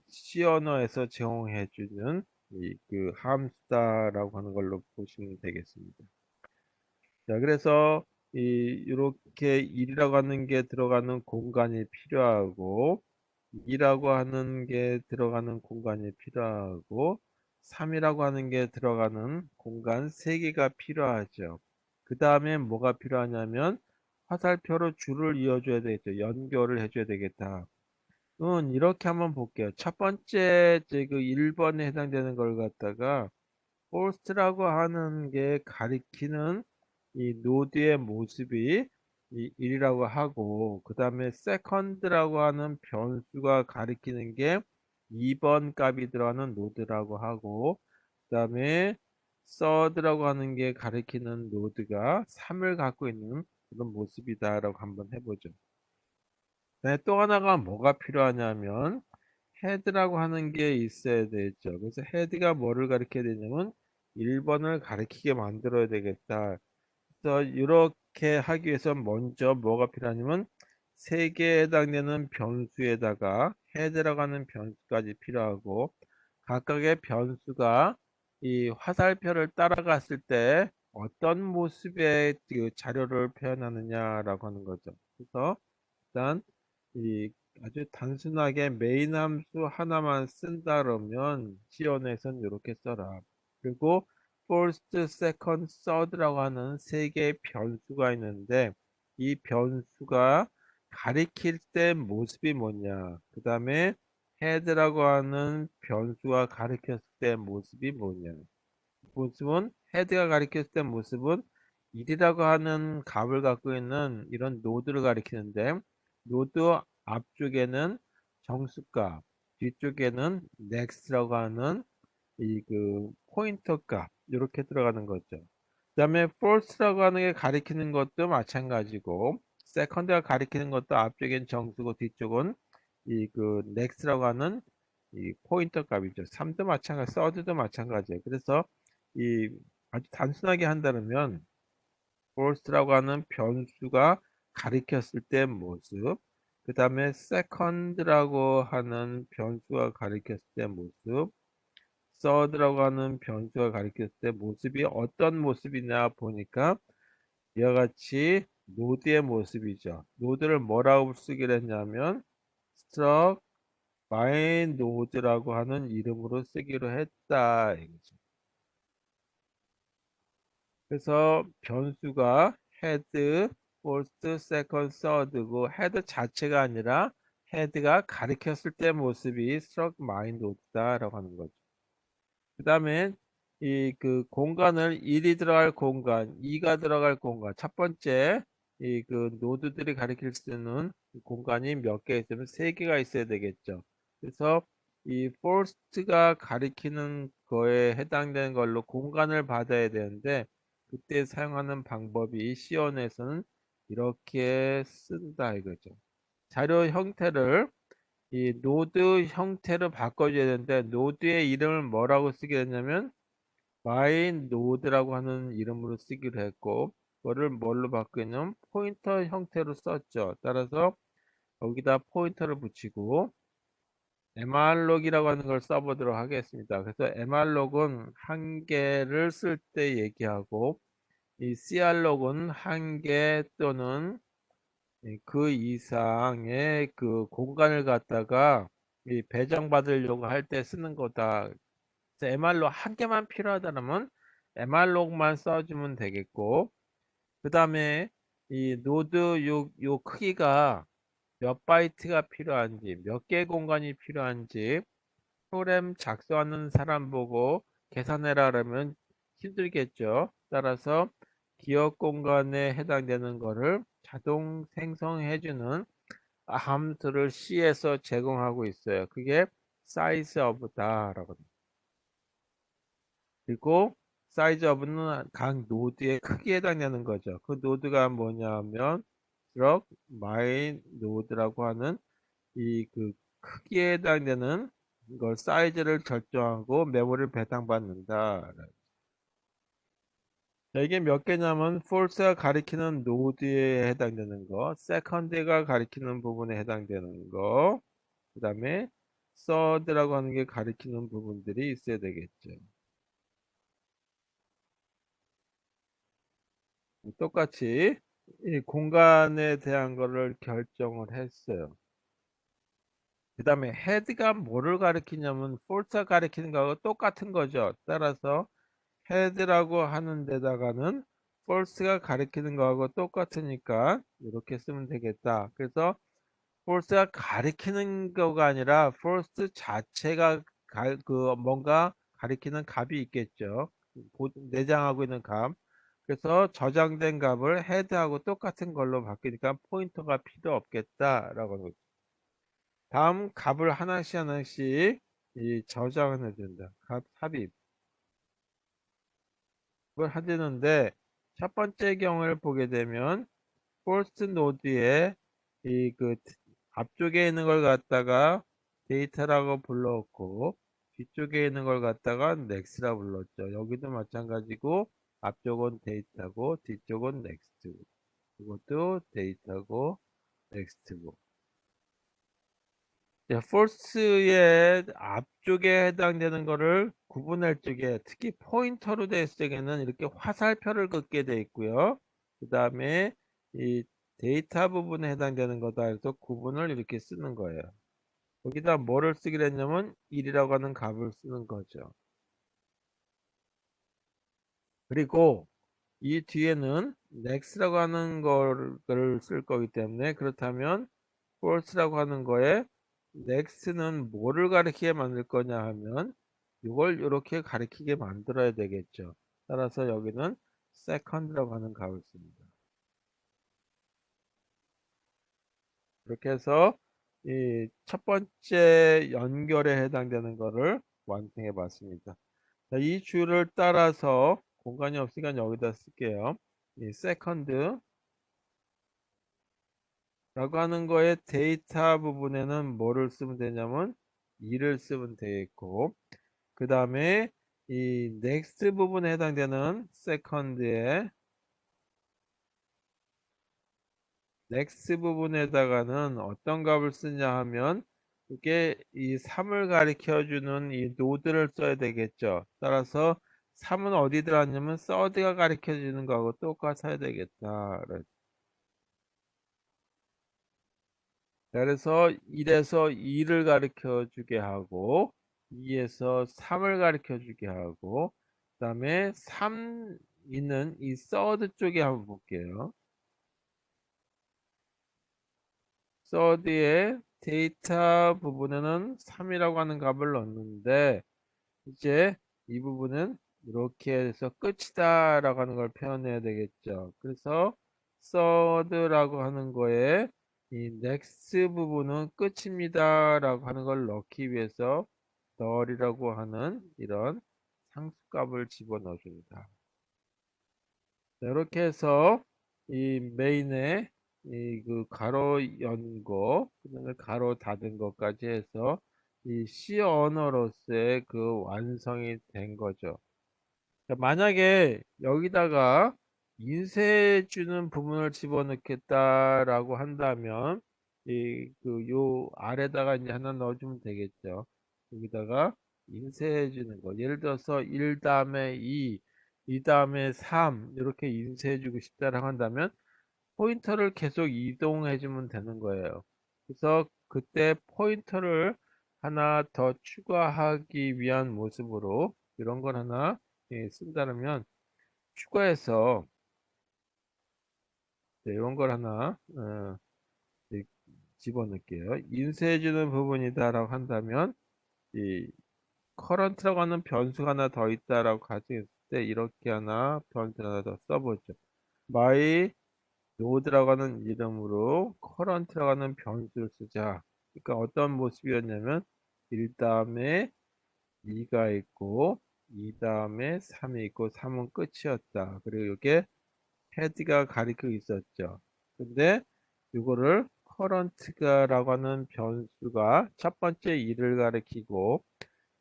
C 언어에서 제공해 주는 함수다라고 하는 걸로 보시면 되겠습니다. 자, 그래서 이렇게 1이라고 하는 게 들어가는 공간이 필요하고 2라고 하는 게 들어가는 공간이 필요하고 3이라고 하는 게 들어가는 공간 3개가 필요하죠. 그 다음에 뭐가 필요하냐면 화살표로 줄을 이어줘야 되겠죠. 연결을 해줘야 되겠다. 이렇게 한번 볼게요. 첫 번째 그 1번에 해당되는 걸 갖다가 포스트라고 하는 게 가리키는 이 노드의 모습이 1이라고 하고 그 다음에 세컨드라고 하는 변수가 가리키는 게 2번 값이 들어가는 노드라고 하고 그 다음에 서드라고 하는 게 가리키는 노드가 3을 갖고 있는 그런 모습이다 라고 한번 해보죠. 네, 또 하나가 뭐가 필요하냐면 헤드라고 하는 게 있어야 되죠. 그래서 헤드가 뭐를 가리켜야 되냐면 1번을 가리키게 만들어야 되겠다. 그래서 이렇게 하기 위해서 먼저 뭐가 필요하냐면 3개에 해당되는 변수에다가 헤드라고 하는 변수까지 필요하고 각각의 변수가 이 화살표를 따라갔을 때 어떤 모습의 그 자료를 표현하느냐라고 하는 거죠. 그래서 일단 이 아주 단순하게 메인 함수 하나만 쓴다 그러면 C원에서는 이렇게 써라. 그리고 first, second, third라고 하는 3개의 변수가 있는데 이 변수가 가리킬 때 모습이 뭐냐. 그 다음에 head라고 하는 변수가 가리켰을 때 모습이 뭐냐. 모습은 헤드가 가리켰을 때 모습은 1이라고 하는 값을 갖고 있는 이런 노드를 가리키는데 노드 앞쪽에는 정수값, 뒤쪽에는 next라고 하는 포인터 값 이렇게 들어가는 거죠. 그 다음에 false라고 하는 게 가리키는 것도 마찬가지고 second가 가리키는 것도 앞쪽엔 정수고 뒤쪽은 next라고 하는 이 포인터 값이죠. 3도 마찬가지, third도 마찬가지예요. 그래서 이 아주 단순하게 한다면 false라고 하는 변수가 가리켰을 때 모습, 그 다음에 second라고 하는 변수가 가리켰을 때 모습, third라고 하는 변수가 가리켰을 때 모습이 어떤 모습이냐 보니까 이와 같이 노드의 모습이죠. 노드를 뭐라고 쓰기로 했냐면 struct my node라고 하는 이름으로 쓰기로 했다. 이거죠. 그래서 변수가 head, first, second, third고 head 자체가 아니라 head가 가리켰을 때 모습이 struct my node다라고 하는 거죠. 그 다음에 공간을 1이 들어갈 공간, 2가 들어갈 공간. 첫 번째, 노드들이 가리킬 수 있는 공간이 몇 개 있으면 3개가 있어야 되겠죠. 그래서 이 first가 가리키는 거에 해당되는 걸로 공간을 받아야 되는데, 그때 사용하는 방법이 C원에서는 이렇게 쓴다 이거죠. 자료 형태를 이 노드 형태로 바꿔줘야 되는데 노드의 이름을 뭐라고 쓰기로 했냐면 my node라고 하는 이름으로 쓰기로 했고 그거를 뭘로 바꾸냐면 포인터 형태로 썼죠. 따라서 여기다 포인터를 붙이고 mrlog이라고 하는 걸 써보도록 하겠습니다. 그래서 mrlog은 한 개를 쓸 때 얘기하고 이 crlog은 한 개 또는 그 이상의 그 공간을 갖다가 이 배정받으려고 할 때 쓰는 거다. 그래서 mrlog 한 개만 필요하다면 mrlog만 써주면 되겠고, 그 다음에 이 노드 요 크기가 몇 바이트가 필요한지, 몇 개 공간이 필요한지 프로그램 작성하는 사람 보고 계산해라 그러면 힘들겠죠. 따라서 기억 공간에 해당되는 거를 자동 생성해주는 함수를 C에서 제공하고 있어요. 그게 size of다라고. 그리고 size of는 각 노드의 크기에 해당되는 거죠. 그 노드가 뭐냐면 struct my node라고 하는 이 그 크기에 해당되는 걸 사이즈를 결정하고 메모리를 배당받는다. 자, 이게 몇 개냐면 false가 가리키는 노드에 해당되는 거, second가 가리키는 부분에 해당되는 거, 그 다음에 third라고 하는 게 가리키는 부분들이 있어야 되겠죠. 똑같이 이 공간에 대한 거를 결정을 했어요. 그 다음에 head가 뭐를 가리키냐면 false가 가리키는 거하고 똑같은 거죠. 따라서 head라고 하는 데다가는 false가 가리키는 거하고 똑같으니까 이렇게 쓰면 되겠다. 그래서 false가 가리키는 거가 아니라 false 자체가 그 뭔가 가리키는 값이 있겠죠. 내장하고 있는 값. 그래서 저장된 값을 head하고 똑같은 걸로 바뀌니까 포인터가 필요 없겠다라고 하는 거죠. 다음 값을 하나씩 하나씩 이 저장을 해준다. 값 삽입. 을 하는데 첫 번째 경우를 보게 되면 false 노드에 이 그 앞쪽에 있는 걸 갖다가 데이터라고 불렀고 뒤쪽에 있는 걸 갖다가 next라고 불렀죠. 여기도 마찬가지고 앞쪽은 데이터고 뒤쪽은 next고 이것도 데이터고 next고 false의 앞쪽에 해당되는 거를 구분할 적에 특히 포인터로 됐을 적에는 이렇게 화살표를 긋게 돼 있고요. 그 다음에 이 데이터 부분에 해당되는 거다 해서 구분을 이렇게 쓰는 거예요. 여기다 뭐를 쓰기로 했냐면 1이라고 하는 값을 쓰는 거죠. 그리고 이 뒤에는 next라고 하는 거를 쓸 거기 때문에 그렇다면 false라고 하는 거에 next는 뭐를 가리키게 만들 거냐 하면 이걸 이렇게 가리키게 만들어야 되겠죠. 따라서 여기는 second라고 하는 값을 씁니다. 그렇게 해서 이 첫 번째 연결에 해당되는 거를 완성해 봤습니다. 자, 이 줄을 따라서 공간이 없으니까 여기다 쓸게요. 이 second 라고 하는 거에 데이터 부분에는 뭐를 쓰면 되냐면 2를 쓰면 되겠고 그 다음에 이 next 부분에 해당되는 second의 next 부분에다가는 어떤 값을 쓰냐 하면 이게 이 3을 가리켜 주는 이 노드를 써야 되겠죠. 따라서 3은 어디 들어왔냐면 third가 가리켜 주는 거하고 똑같아야 되겠다. 그래서 1에서 2를 가르쳐 주게 하고 2에서 3을 가르쳐 주게 하고 그 다음에 3 있는 이 서드 쪽에 한번 볼게요. 서드의 데이터 부분에는 3이라고 하는 값을 넣는데 이제 이 부분은 이렇게 해서 끝이다 라고 하는 걸 표현해야 되겠죠. 그래서 서드라고 하는 거에 이 next 부분은 끝입니다 라고 하는 걸 넣기 위해서 널이라고 하는 이런 상수값을 집어넣어 줍니다. 이렇게 해서 이 메인에 이 그 가로 연 거, 그다음에 가로 닫은 것까지 해서 이 C 언어로서의 그 완성이 된 거죠. 자, 만약에 여기다가 인쇄해 주는 부분을 집어넣겠다라고 한다면 요 아래다가 이제 하나 넣어주면 되겠죠. 여기다가 인쇄해 주는 거. 예를 들어서 1 다음에 2 다음에 3 이렇게 인쇄해 주고 싶다라고 한다면 포인터를 계속 이동해 주면 되는 거예요. 그래서 그때 포인터를 하나 더 추가하기 위한 모습으로 이런 걸 하나 쓴다면 추가해서 이런 걸 하나 이- 집어넣을게요. 인쇄해주는 부분이다라고 한다면 이 current라고 하는 변수가 하나 더 있다라고 가정했을 때 이렇게 하나 변수 하나 더 써보죠. my node라고 하는 이름으로 current라고 하는 변수를 쓰자. 그러니까 어떤 모습이었냐면 1 다음에 2가 있고 2 다음에 3이 있고 3은 끝이었다. 그리고 이게 헤드가 가리키고 있었죠. 근데 이거를 current가라고 하는 변수가 첫 번째 2를 가리키고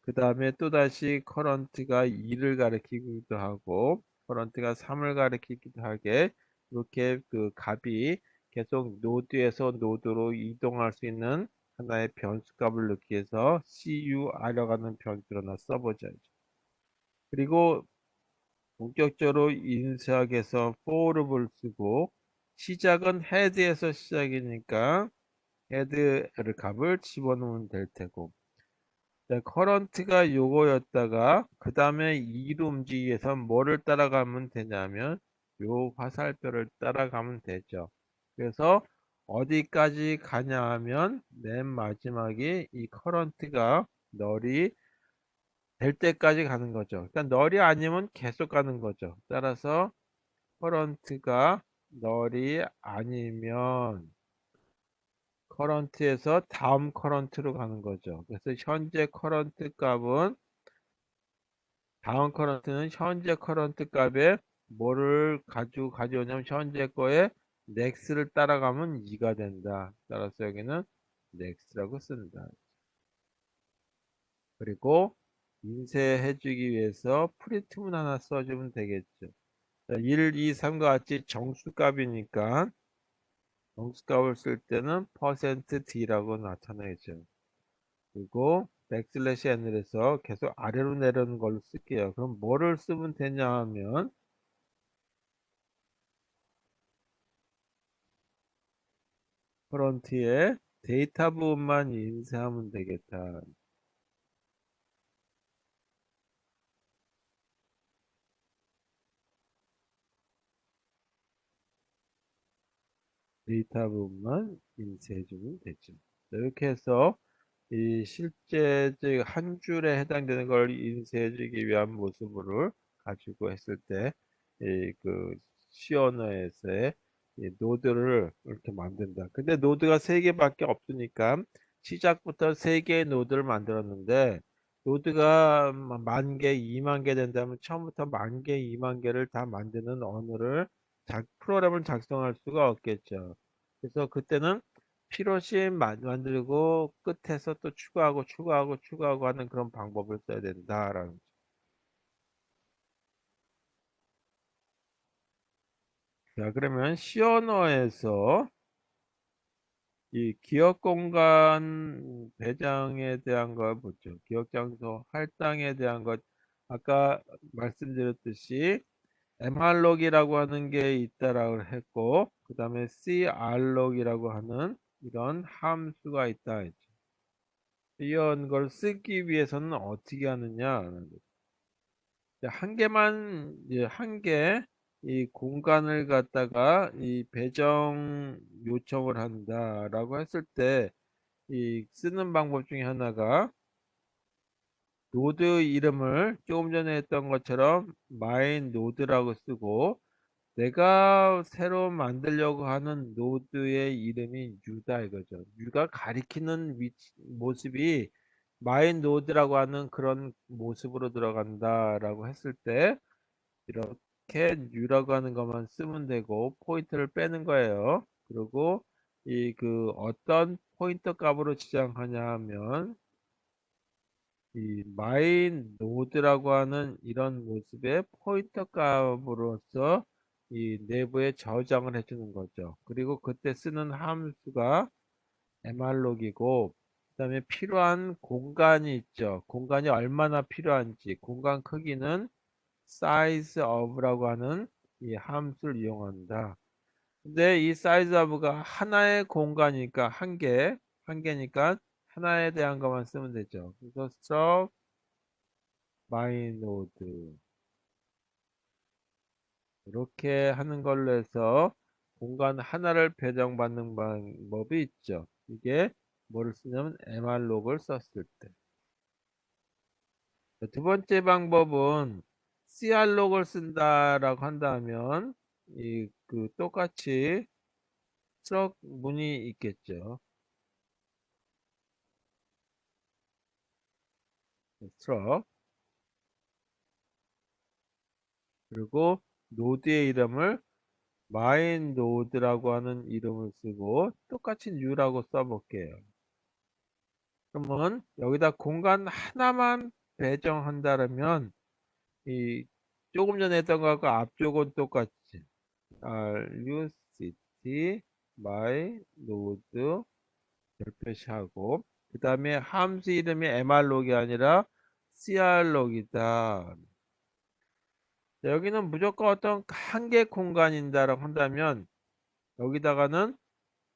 그 다음에 또다시 current가 2를 가리키기도 하고 current가 3을 가리키기도 하게 이렇게 그 값이 계속 노드에서 노드로 이동할 수 있는 하나의 변수 값을 넣기 위해서 cur라고 하는 변수를 하나 써보자. 그리고 본격적으로 인수학에서 for를 쓰고 시작은 head에서 시작이니까 head를 값을 집어넣으면 될 테고 current가 요거였다가 그 다음에 이로 움직이기 위해서 뭐를 따라가면 되냐면 요 화살표를 따라가면 되죠. 그래서 어디까지 가냐 하면 맨 마지막에 이 current가 널이 될 때까지 가는 거죠. 그러니까 널이 아니면 계속 가는 거죠. 따라서 커런트가 널이 아니면 커런트에서 다음 커런트로 가는 거죠. 그래서 현재 커런트 값은 다음 커런트는 현재 커런트 값에 뭐를 가지고 가져오냐면 현재 거에 넥스를 따라가면 2가 된다. 따라서 여기는 넥스라고 쓴다. 그리고 인쇄해주기 위해서 프린트문 하나 써주면 되겠죠. 1, 2, 3과 같이 정수값이니까 정수값을 쓸 때는 %d라고 나타내죠. 그리고 백슬래시 n에서 계속 아래로 내려오는 걸로 쓸게요. 그럼 뭐를 쓰면 되냐 하면 프런트에 데이터 부분만 인쇄하면 되겠다. 데이터 부분만 인쇄해주면 되죠. 이렇게 해서 이 실제 한 줄에 해당되는 걸 인쇄해주기 위한 모습을 가지고 했을 때, 그 시언어에서의 이 노드를 이렇게 만든다. 근데 노드가 세 개밖에 없으니까 시작부터 세 개의 노드를 만들었는데 노드가 10,000개, 20,000개 된다면 처음부터 10,000개, 20,000개를 다 만드는 언어를 프로그램을 작성할 수가 없겠죠. 그래서 그때는 필요시 만들고 끝에서 또 추가하고 하는 그런 방법을 써야 된다라는 거죠. 자, 그러면 C 언어에서 이 기억 공간 배정에 대한 걸 보죠. 기억 장소 할당에 대한 것 아까 말씀드렸듯이 mrlog이라고 하는 게 있다라고 했고 그 다음에 crlog이라고 하는 이런 함수가 있다 했죠. 이런 걸 쓰기 위해서는 어떻게 하느냐 한 개만 한 개 이 공간을 갖다가 이 배정 요청을 한다라고 했을 때 이 쓰는 방법 중에 하나가 노드 이름을 조금 전에 했던 것처럼 my node라고 쓰고 내가 새로 만들려고 하는 노드의 이름이 뉴다 이거죠. 뉴가 가리키는 모습이 my node라고 하는 그런 모습으로 들어간다라고 했을 때 이렇게 뉴라고 하는 것만 쓰면 되고 포인트를 빼는 거예요. 그리고 이 그 어떤 포인터 값으로 지정하냐 하면 이 my node라고 하는 이런 모습의 포인터 값으로서 이 내부에 저장을 해주는 거죠. 그리고 그때 쓰는 함수가 mrlog이고 그다음에 필요한 공간이 있죠. 공간이 얼마나 필요한지 공간 크기는 size of라고 하는 이 함수를 이용한다. 근데 이 size of가 하나의 공간이니까 한 개니까 하나에 대한 것만 쓰면 되죠. 그래서 struct my node 이렇게 하는 걸로 해서 공간 하나를 배정받는 방법이 있죠. 이게 뭐를 쓰냐면 mrlog을 썼을 때. 두 번째 방법은 crlog을 쓴다라고 한다면 이 그 똑같이 struct 문이 있겠죠. struct 그리고 노드의 이름을 myNode라고 하는 이름을 쓰고 똑같이 new라고 써볼게요. 그러면 여기다 공간 하나만 배정한다면 이 조금 전에 했던 거하고 앞쪽은 똑같지. ruct my node 별표시하고 그 다음에 함수 이름이 mrlog이 아니라 crlog이다. 여기는 무조건 어떤 한 개 공간인다라고 한다면 여기다가는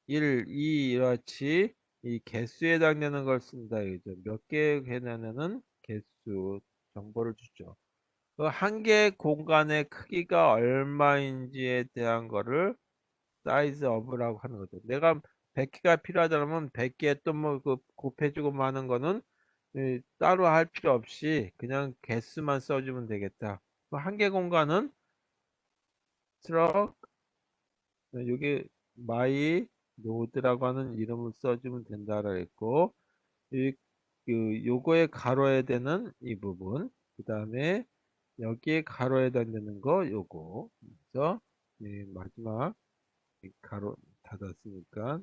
1, 2 이렇지 이 개수에 해당되는 걸 쓴다 이거죠. 몇 개 해내는 개수 정보를 주죠. 그 한 개 공간의 크기가 얼마인지에 대한 거를 size of라고 하는 거죠. 내가 100개가 필요하다면 100개 또 뭐 그 곱해주고 마는 거는 따로 할 필요 없이 그냥 개수만 써주면 되겠다. 그 한 개 공간은 struct 여기 my node라고 하는 이름을 써주면 된다라고 했고 이, 요거에 가로해야 되는 이 부분 그 다음에 여기에 가로해야 되는 거 요거 그래서 마지막 이 가로 닫았으니까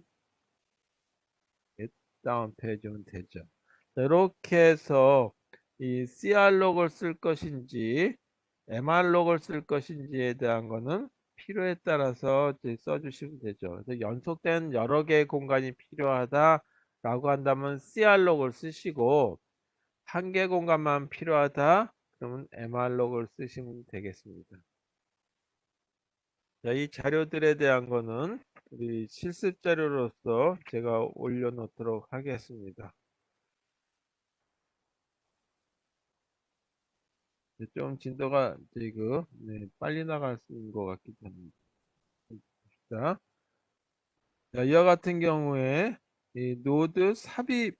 다운표 해주면 되죠. 이렇게 해서 이 crlog을 쓸 것인지 mrlog을 쓸 것인지에 대한 거는 필요에 따라서 이제 써주시면 되죠. 그래서 연속된 여러 개의 공간이 필요하다라고 한다면 crlog을 쓰시고 한 개 공간만 필요하다 그러면 mrlog을 쓰시면 되겠습니다. 자, 이 자료들에 대한 거는 우리 실습 자료로서 제가 올려놓도록 하겠습니다. 좀 진도가 지금 빨리 나갈 것 같기 때문에 봅시다. 자, 이와 같은 경우에 이 노드 삽입이라고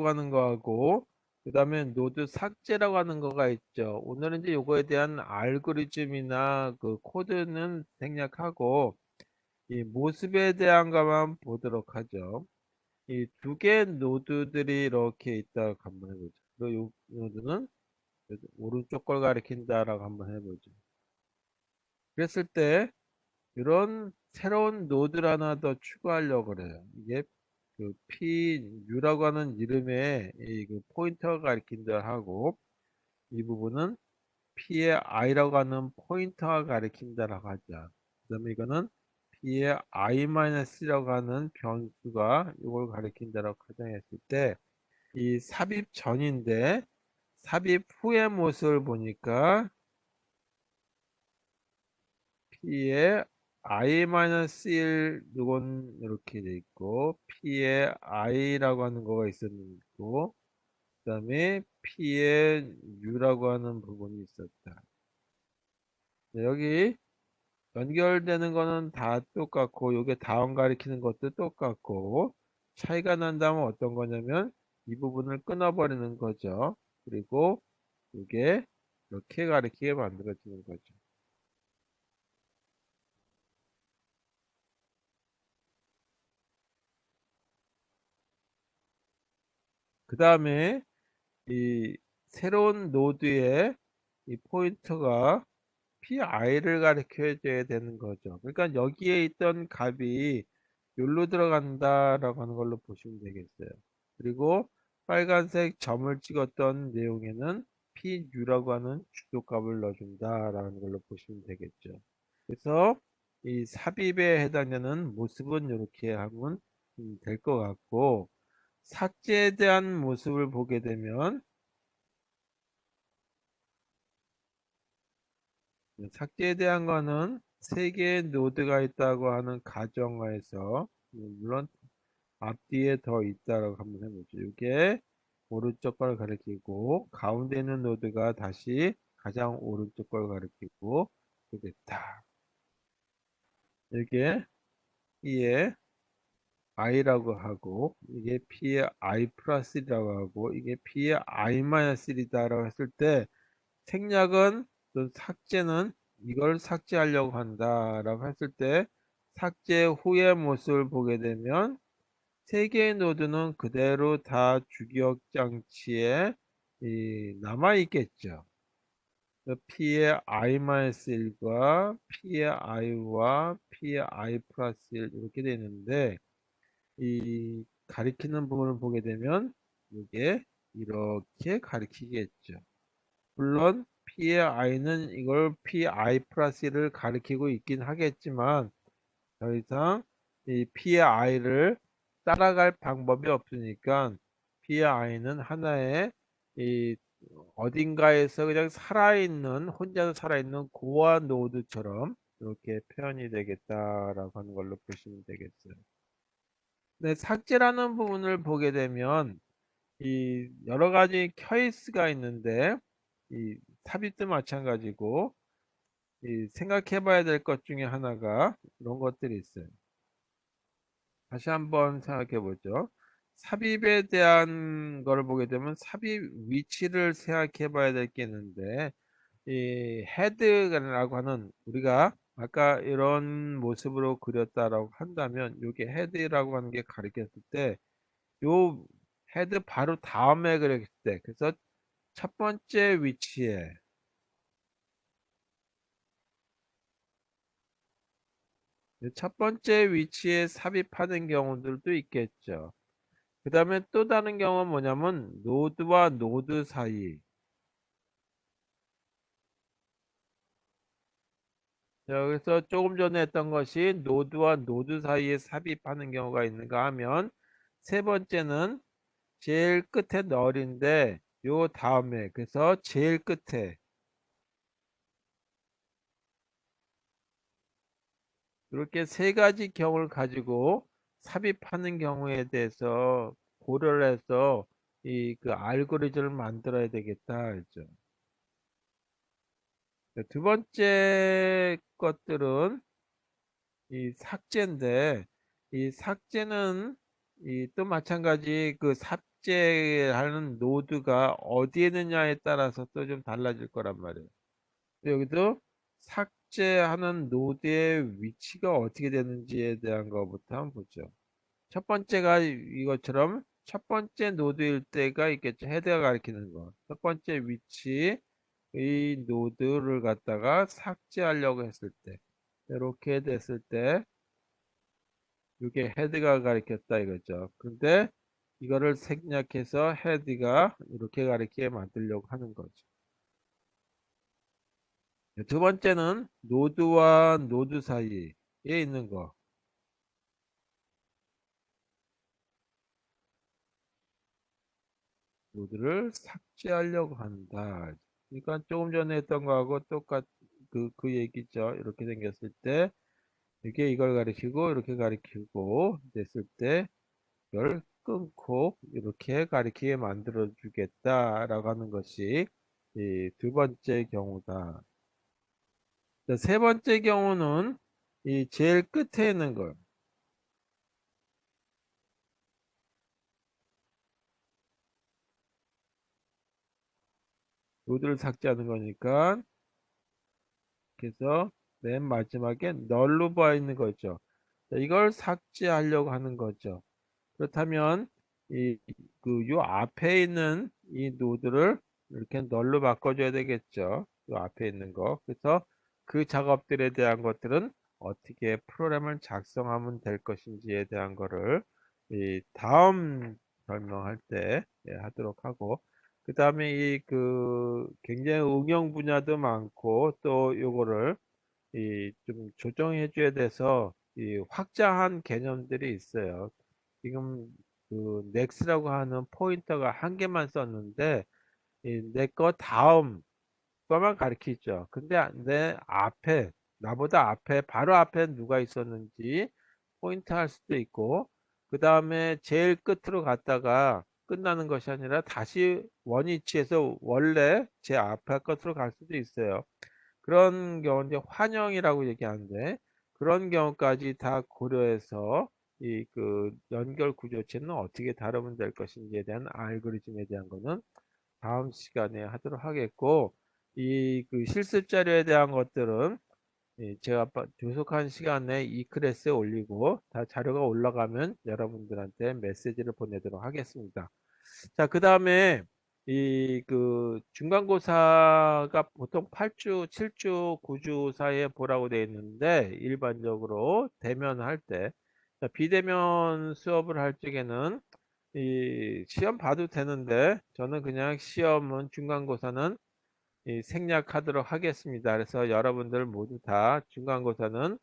하는 거하고 그 다음에 노드 삭제라고 하는 거가 있죠. 오늘은 이제 요거에 대한 알고리즘이나 그 코드는 생략하고 이 모습에 대한 것만 보도록 하죠. 이 두 개의 노드들이 이렇게 있다고 한번 해보죠. 그리고 이 노드는 오른쪽 걸 가리킨다라고 한번 해보죠. 그랬을 때 이런 새로운 노드를 하나 더 추가하려고 그래요. 이게 그 PU라고 하는 이름의 이그 포인터가 가리킨다 하고 이 부분은 P의 I라고 하는 포인터가 가리킨다라고 하죠. 그 다음에 이거는 P의 I-C라고 하는 변수가 이걸 가리킨다라고 가정했을 때 이 삽입 전인데 삽입 후의 모습을 보니까 P의 I-1 이건 이렇게 돼 있고 P의 I라고 하는 거가 있었고 그 다음에 P의 U라고 하는 부분이 있었다. 네, 여기 연결되는 거는 다 똑같고 요게 다운 가리키는 것도 똑같고 차이가 난다면 어떤 거냐면 이 부분을 끊어버리는 거죠. 그리고 이게 이렇게 가리키게 만들어지는 거죠. 그 다음에 이 새로운 노드의 이 포인터가 PI를 가리켜 줘야 되는 거죠. 그러니까 여기에 있던 값이 여기로 들어간다라고 하는 걸로 보시면 되겠어요. 그리고 빨간색 점을 찍었던 내용에는 PU라고 하는 주도값을 넣어준다라는 걸로 보시면 되겠죠. 그래서 이 삽입에 해당되는 모습은 이렇게 하면 될 것 같고, 삭제에 대한 모습을 보게 되면, 삭제에 대한 거는 세 개의 노드가 있다고 하는 가정하에서, 물론 앞뒤에 더 있다라고 한번 해보죠. 이게 오른쪽 걸 가리키고, 가운데 있는 노드가 다시 가장 오른쪽 걸 가리키고, 이렇게 됐다. 이게 E의 i라고 하고, 이게 P의 i 플러스 1이라고 하고, 이게 P의 i 마이너스 1이다라고 했을 때, 생략은 또 삭제는 이걸 삭제하려고 한다라고 했을 때, 삭제 후의 모습을 보게 되면 세 개의 노드는 그대로 다 주기억 장치에 남아 있겠죠. P의 i-1과 P의 i와 P의 i 플러스 1 이렇게 되어 있는데, 이 가리키는 부분을 보게 되면 이게 이렇게 가리키겠죠. 물론 P의 i는 이걸 Pi 플러스 1을 가리키고 있긴 하겠지만, 더 이상 이 P의 i를 따라갈 방법이 없으니까 P의 i는 하나의 이 어딘가에서 그냥 살아있는, 혼자서 살아있는 고와 노드처럼 이렇게 표현이 되겠다라고 하는 걸로 보시면 되겠어요. 네, 삭제라는 부분을 보게 되면 이 여러 가지 케이스가 있는데, 이 삽입도 마찬가지고, 이 생각해 봐야 될 것 중에 하나가 이런 것들이 있어요. 다시 한번 생각해 보죠. 삽입에 대한 거를 보게 되면 삽입 위치를 생각해 봐야 될 게 있는데, 이 헤드라고 하는, 우리가 아까 이런 모습으로 그렸다라고 한다면 이게 헤드라고 하는 게 가리켰을 때, 요 헤드 바로 다음에 그렸을 때, 그래서 첫 번째 위치에, 첫 번째 위치에 삽입하는 경우들도 있겠죠. 그 다음에 또 다른 경우는 뭐냐면 노드와 노드 사이. 자, 여기서 조금 전에 했던 것이 노드와 노드 사이에 삽입하는 경우가 있는가 하면, 세 번째는 제일 끝에 널인데 요 다음에, 그래서 제일 끝에, 이렇게 세 가지 경우를 가지고 삽입하는 경우에 대해서 고려를 해서 이 그 알고리즘을 만들어야 되겠다 했죠. 두 번째 것들은 이 삭제인데, 이 삭제는 이 또 마찬가지 그 삭제하는 노드가 어디에 있느냐에 따라서 또 좀 달라질 거란 말이에요. 여기도 삭제하는 노드의 위치가 어떻게 되는지에 대한 것부터 한번 보죠. 첫 번째가 이것처럼 첫 번째 노드일 때가 있겠죠. 헤드가 가리키는 거. 첫 번째 위치, 이 노드를 갖다가 삭제하려고 했을 때, 이렇게 됐을 때 이게 헤드가 가리켰다 이거죠. 근데 이거를 생략해서 헤드가 이렇게 가리키게 만들려고 하는 거죠. 두 번째는 노드와 노드 사이에 있는 거. 노드를 삭제하려고 한다. 그러니까 조금 전에 했던 거하고 똑같, 그 얘기죠. 이렇게 생겼을 때, 이게 이걸 가리키고, 이렇게 가리키고, 됐을 때, 이걸 끊고, 이렇게 가리키게 만들어 주겠다라고 하는 것이 이 두 번째 경우다. 자, 세 번째 경우는 이 제일 끝에 있는 걸, 노드를 삭제하는 거니까, 그래서 맨 마지막에 널로 봐 있는 거죠. 자, 이걸 삭제하려고 하는 거죠. 그렇다면 이 그 요 앞에 있는 이 노드를 이렇게 널로 바꿔줘야 되겠죠. 요 앞에 있는 거. 그래서 그 작업들에 대한 것들은 어떻게 프로그램을 작성하면 될 것인지에 대한 거를 이 다음 설명할 때 하도록 하고, 그 다음에 이 그 굉장히 응용 분야도 많고, 또 요거를 이 좀 조정해 줘야 돼서 이 확장한 개념들이 있어요. 지금 그 넥스라고 하는 포인터가 한 개만 썼는데 내 거 다음 거만 가리키죠. 근데 내 앞에 나보다 앞에 바로 앞에 누가 있었는지 포인트 할 수도 있고 그 다음에 제일 끝으로 갔다가 끝나는 것이 아니라 다시 원위치에서 원래 제 앞에 것으로 갈 수도 있어요. 그런 경우 이제 환영이라고 얘기하는데 그런 경우까지 다 고려해서 이 그 연결 구조체는 어떻게 다루면 될 것인지에 대한 알고리즘에 대한 거는 다음 시간에 하도록 하겠고 이 그 실습 자료에 대한 것들은 제가 조속한 시간에 이 클래스에 올리고 다 자료가 올라가면 여러분들한테 메시지를 보내도록 하겠습니다. 자, 그 다음에 이 그 중간고사가 보통 8주, 7주, 9주 사이에 보라고 되어 있는데 일반적으로 대면 할 때, 자, 비대면 수업을 할 적에는 이 시험 봐도 되는데 저는 그냥 시험은 중간고사는 생략하도록 하겠습니다. 그래서 여러분들 모두 다 중간고사는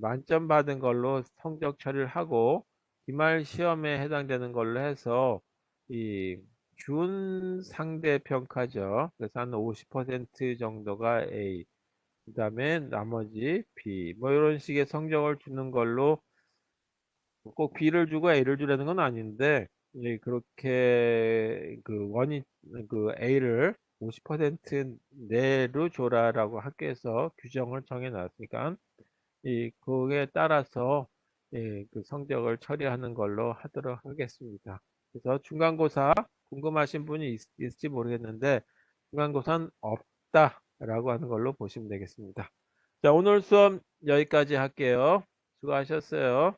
만점 받은 걸로 성적 처리를 하고 기말 시험에 해당되는 걸로 해서 이 준 상대 평가죠. 그래서 한 50% 정도가 A, 그 다음에 나머지 B, 뭐 이런 식의 성적을 주는 걸로 꼭 B를 주고 A를 주라는 건 아닌데 그렇게 그 그 A를 50% 내로 줘라라고 학교에서 규정을 정해 놨으니까 그에 따라서 그 성적을 처리하는 걸로 하도록 하겠습니다. 그래서 중간고사 궁금하신 분이 있을지 모르겠는데 중간고사는 없다라고 하는 걸로 보시면 되겠습니다. 자, 오늘 수업 여기까지 할게요. 수고하셨어요.